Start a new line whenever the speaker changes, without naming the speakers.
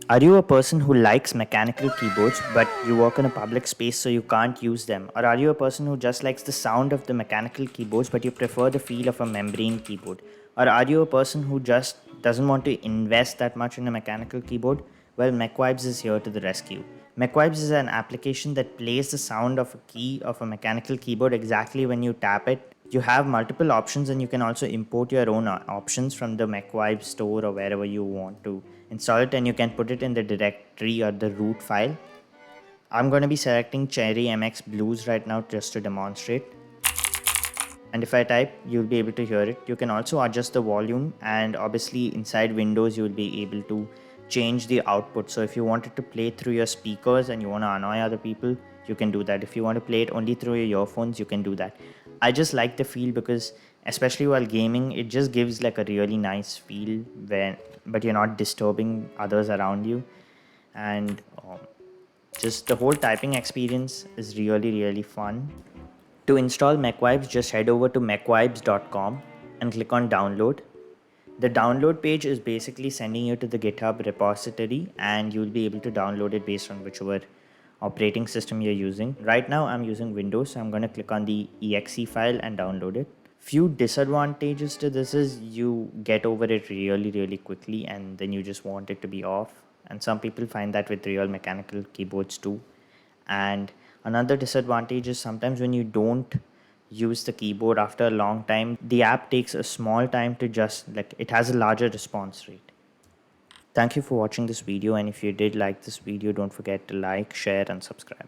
Are you a person who likes mechanical keyboards but you work in a public space so you can't use them? Or are you a person who just likes the sound of the mechanical keyboards but you prefer the feel of a membrane keyboard? Or are you a person who just doesn't want to invest that much in a mechanical keyboard? Well, MechVibes is here to the rescue. MechVibes is an application that plays the sound of a key of a mechanical keyboard exactly when you tap it. You have multiple options and you can also import your own options from the MechVibes store or wherever you want to install it, and you can put it in the directory or the root file. I'm going to be selecting Cherry MX Blues right now just to demonstrate. And if I type, you'll be able to hear it. You can also adjust the volume, and obviously inside Windows you'll be able to change the output. So if you wanted to play through your speakers and you want to annoy other people, you can do that. If you want to play it only through your earphones, you can do that. I just like the feel because especially while gaming, it just gives like a really nice feel when but you're not disturbing others around you. And just the whole typing experience is really fun. To install MechVibes, just head over to mechvibes.com and click on download. The download page is basically sending you to the GitHub repository, and you'll be able to download it based on whichever operating system you're using. Right now I'm using Windows, so I'm going to click on the exe file and download it. Few disadvantages to this is you get over it really quickly and then you just want it to be off, and some people find that with real mechanical keyboards too. And another disadvantage is sometimes when you don't use the keyboard after a long time, the app takes a small time to just like it has a larger response rate. Thank you for watching this video, and if you did like this video, don't forget to like, share and subscribe.